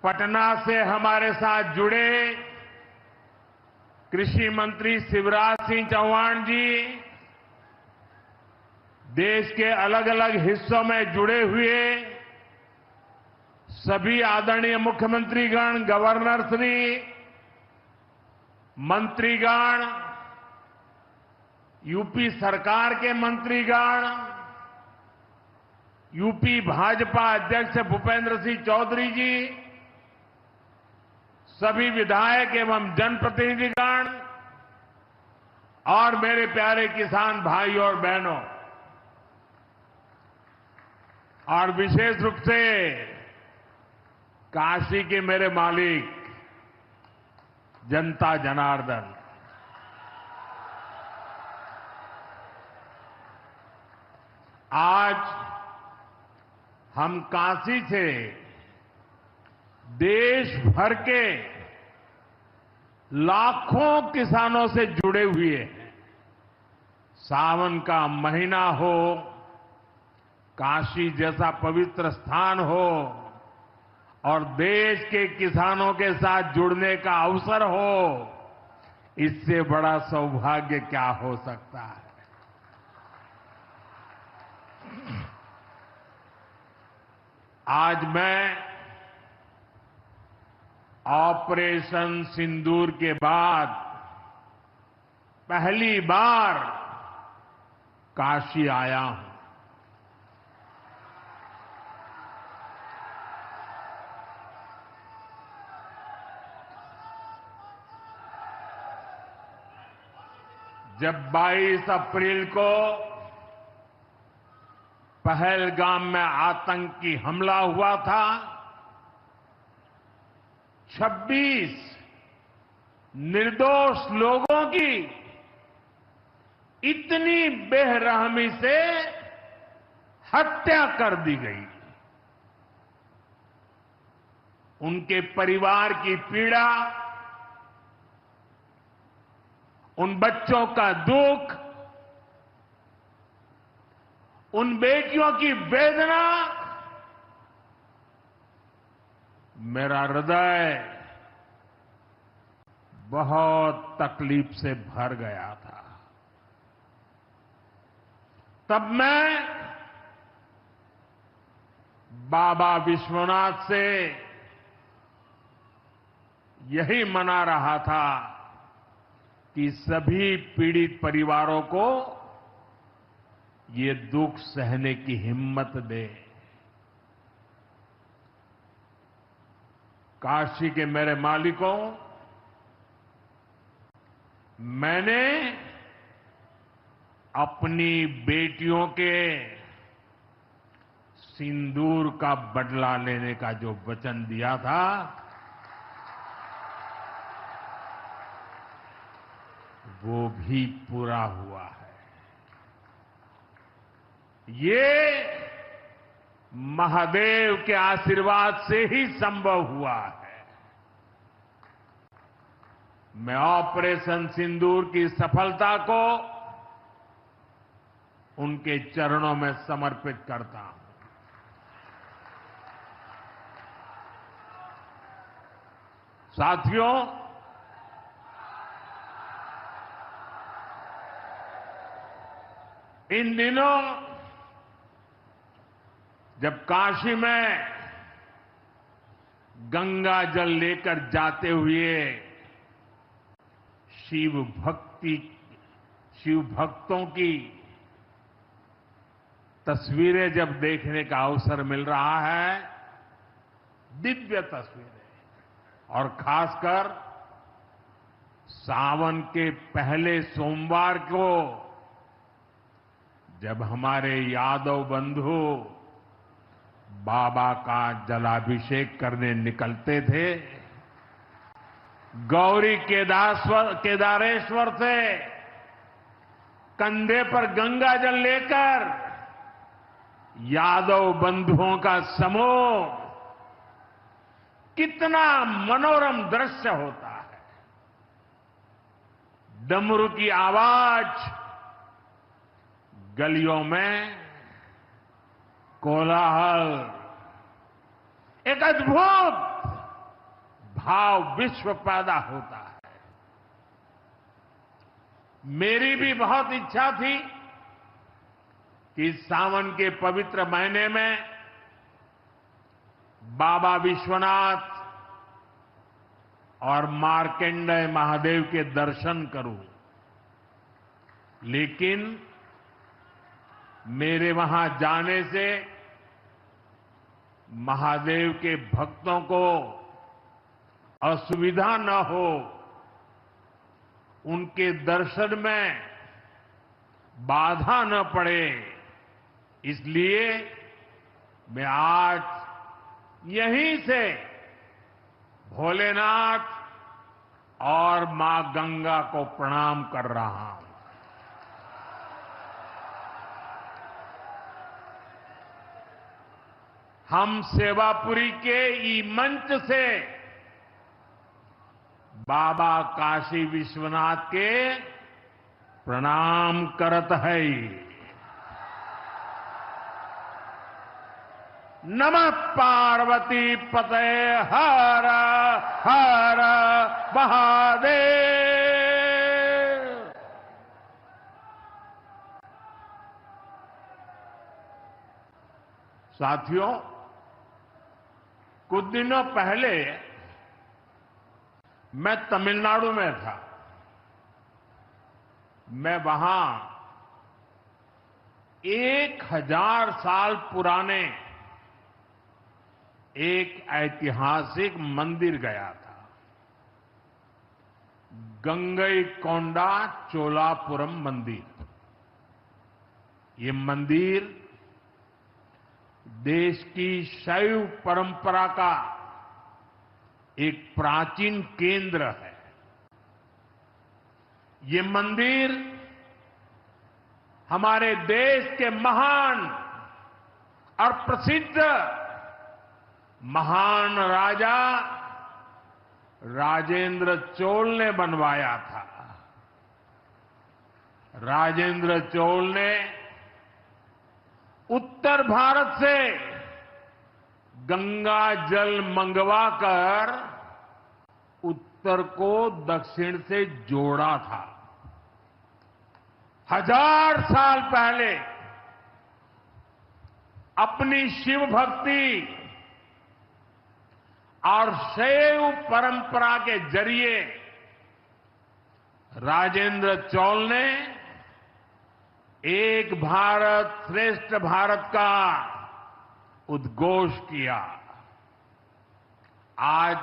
पटना से हमारे साथ जुड़े कृषि मंत्री शिवराज सिंह चौहान जी, देश के अलग अलग हिस्सों में जुड़े हुए सभी आदरणीय मुख्यमंत्रीगण, गवर्नर श्री, मंत्रीगण, यूपी सरकार के मंत्रीगण, यूपी भाजपा अध्यक्ष भूपेंद्र सिंह चौधरी जी, सभी विधायक एवं जनप्रतिनिधिगण और मेरे प्यारे किसान भाई और बहनों, और विशेष रूप से काशी के मेरे मालिक जनता जनार्दन, आज हम काशी से देश भर के लाखों किसानों से जुड़े हुए हैं। सावन का महीना हो, काशी जैसा पवित्र स्थान हो और देश के किसानों के साथ जुड़ने का अवसर हो, इससे बड़ा सौभाग्य क्या हो सकता है। आज मैं ऑपरेशन सिंदूर के बाद पहली बार काशी आया हूं। जब 22 अप्रैल को पहलगाम में आतंकी हमला हुआ था, 26 निर्दोष लोगों की इतनी बेरहमी से हत्या कर दी गई। उनके परिवार की पीड़ा, उन बच्चों का दुख, उन बेटियों की वेदना, मेरा हृदय बहुत तकलीफ से भर गया था। तब मैं बाबा विश्वनाथ से यही मना रहा था कि सभी पीड़ित परिवारों को ये दुख सहने की हिम्मत दे। काशी के मेरे मालिकों, मैंने अपनी बेटियों के सिंदूर का बदला लेने का जो वचन दिया था, वो भी पूरा हुआ है। ये महादेव के आशीर्वाद से ही संभव हुआ है। मैं ऑपरेशन सिंदूर की सफलता को उनके चरणों में समर्पित करता हूं। साथियों, इन दिनों जब काशी में गंगा जल लेकर जाते हुए शिव भक्तों की तस्वीरें जब देखने का अवसर मिल रहा है, दिव्य तस्वीरें, और खासकर सावन के पहले सोमवार को जब हमारे यादव बंधु बाबा का जलाभिषेक करने निकलते थे, गौरी केदारेश्वर से कंधे पर गंगा जल लेकर यादव बंधुओं का समूह, कितना मनोरम दृश्य होता है। डमरू की आवाज, गलियों में कोलाहल, एक अद्भुत भाव विश्व पैदा होता है। मेरी भी बहुत इच्छा थी कि इस सावन के पवित्र महीने में बाबा विश्वनाथ और मार्कंडेय महादेव के दर्शन करूं, लेकिन मेरे वहां जाने से महादेव के भक्तों को असुविधा न हो, उनके दर्शन में बाधा न पड़े, इसलिए मैं आज यहीं से भोलेनाथ और मां गंगा को प्रणाम कर रहा हूं। हम सेवापुरी के ई मंच से बाबा काशी विश्वनाथ के प्रणाम करत है। नमः पार्वती पते हर हर महादेव। साथियों, कुछ दिनों पहले मैं तमिलनाडु में था। मैं वहां 1000 साल पुराने एक ऐतिहासिक मंदिर गया था, गंगईकोंडा चोलापुरम मंदिर। ये मंदिर देश की शैव परंपरा का एक प्राचीन केंद्र है। ये मंदिर हमारे देश के महान और प्रसिद्ध महान राजा राजेंद्र चोल ने बनवाया था। राजेंद्र चोल ने उत्तर भारत से गंगा जल मंगवाकर उत्तर को दक्षिण से जोड़ा था। 1000 साल पहले अपनी शिव भक्ति और शैव परंपरा के जरिए राजेंद्र चोल ने एक भारत श्रेष्ठ भारत का उद्घोष किया। आज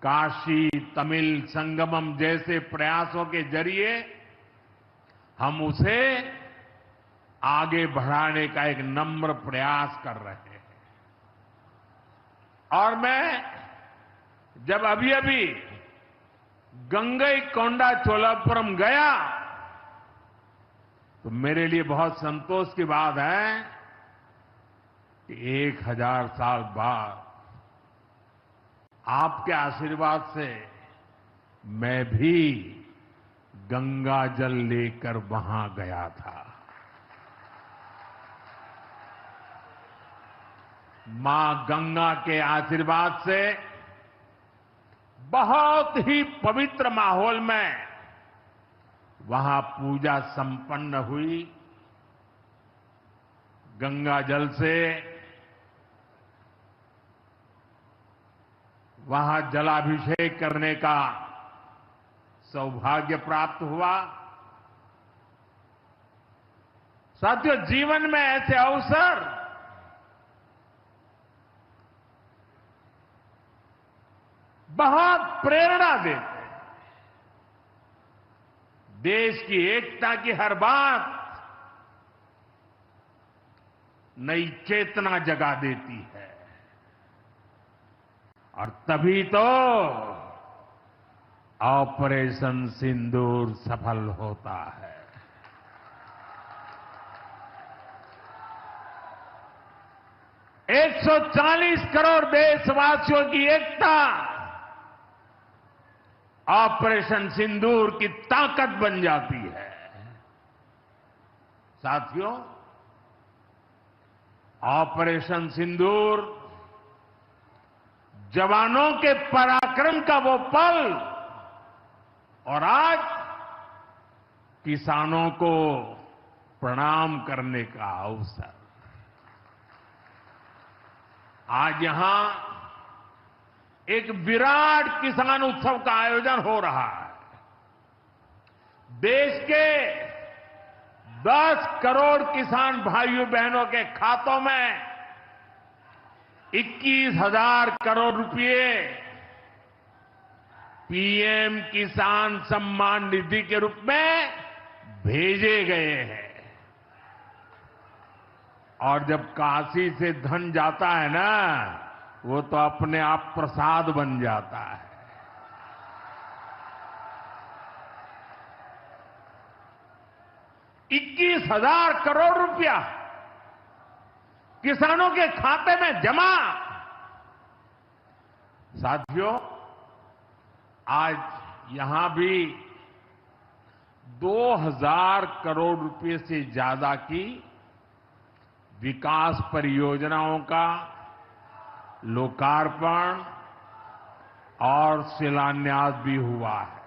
काशी तमिल संगमम जैसे प्रयासों के जरिए हम उसे आगे बढ़ाने का एक नम्र प्रयास कर रहे हैं। और मैं जब अभी गंगईकोंडा चोलापुरम गया तो मेरे लिए बहुत संतोष की बात है कि 1000 साल बाद आपके आशीर्वाद से मैं भी गंगा जल लेकर वहां गया था। मां गंगा के आशीर्वाद से बहुत ही पवित्र माहौल में वहां पूजा संपन्न हुई। गंगा जल से वहां जलाभिषेक करने का सौभाग्य प्राप्त हुआ। साथियों, जीवन में ऐसे अवसर बहुत प्रेरणा देते हैं। देश की एकता की हर बात नई चेतना जगा देती है और तभी तो ऑपरेशन सिंदूर सफल होता है। एक 140 करोड़ देशवासियों की एकता ऑपरेशन सिंदूर की ताकत बन जाती है। साथियों, ऑपरेशन सिंदूर जवानों के पराक्रम का वो पल और आज किसानों को प्रणाम करने का अवसर। आज यहां एक विराट किसान उत्सव का आयोजन हो रहा है। देश के 10 करोड़ किसान भाइयों बहनों के खातों में 21,000 करोड़ रुपए पीएम किसान सम्मान निधि के रूप में भेजे गए हैं। और जब काशी से धन जाता है ना, वो तो अपने आप प्रसाद बन जाता है। ₹21,000 करोड़ रुपया किसानों के खाते में जमा। साथियों, आज यहां भी 2,000 करोड़ रुपए से ज्यादा की विकास परियोजनाओं का लोकार्पण और शिलान्यास भी हुआ है।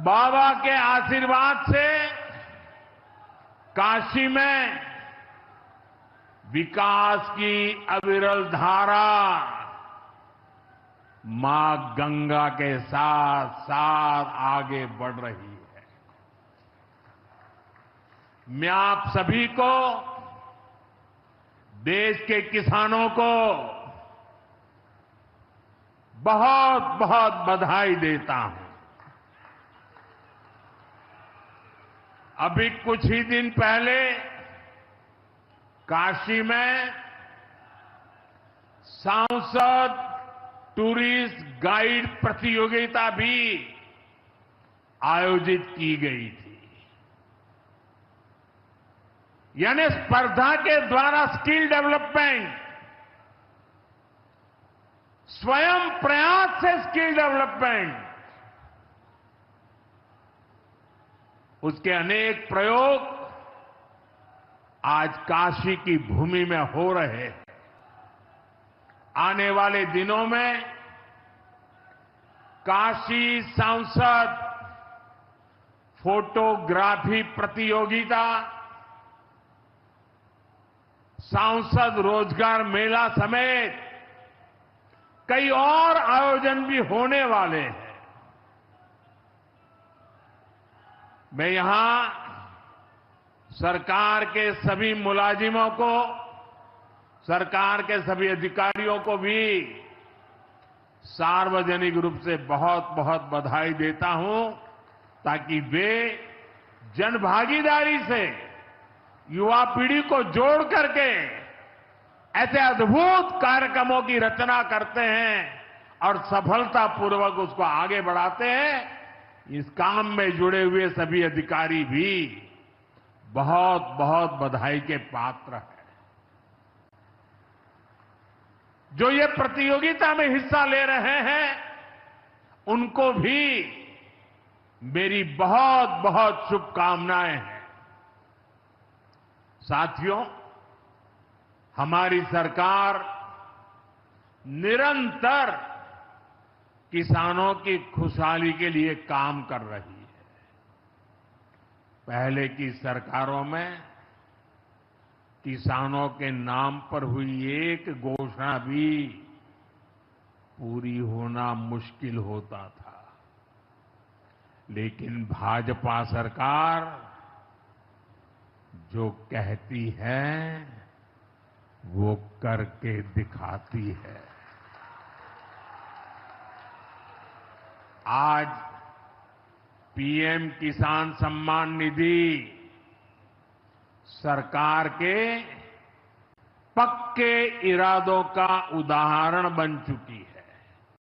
बाबा के आशीर्वाद से काशी में विकास की अविरल धारा मां गंगा के साथ साथ आगे बढ़ रही है। मैं आप सभी को, देश के किसानों को बहुत बहुत बधाई देता हूं। अभी कुछ ही दिन पहले काशी में सांसद टूरिस्ट गाइड प्रतियोगिता भी आयोजित की गई थी। यानी स्पर्धा के द्वारा स्किल डेवलपमेंट, स्वयं प्रयास से स्किल डेवलपमेंट, उसके अनेक प्रयोग आज काशी की भूमि में हो रहे हैं। आने वाले दिनों में काशी सांसद फोटोग्राफी प्रतियोगिता, सांसद रोजगार मेला समेत कई और आयोजन भी होने वाले हैं। मैं यहां सरकार के सभी मुलाजिमों को, सरकार के सभी अधिकारियों को भी सार्वजनिक रूप से बहुत बहुत बधाई देता हूं, ताकि वे जनभागीदारी से युवा पीढ़ी को जोड़ करके ऐसे अद्भुत कार्यक्रमों की रचना करते हैं और सफलतापूर्वक उसको आगे बढ़ाते हैं। इस काम में जुड़े हुए सभी अधिकारी भी बहुत बहुत बधाई के पात्र हैं। जो ये प्रतियोगिता में हिस्सा ले रहे हैं, उनको भी मेरी बहुत बहुत शुभकामनाएं हैं। साथियों, हमारी सरकार निरंतर किसानों की खुशहाली के लिए काम कर रही है। पहले की सरकारों में किसानों के नाम पर हुई एक घोषणा भी पूरी होना मुश्किल होता था, लेकिन भाजपा सरकार जो कहती है वो करके दिखाती है। आज पीएम किसान सम्मान निधि सरकार के पक्के इरादों का उदाहरण बन चुकी है।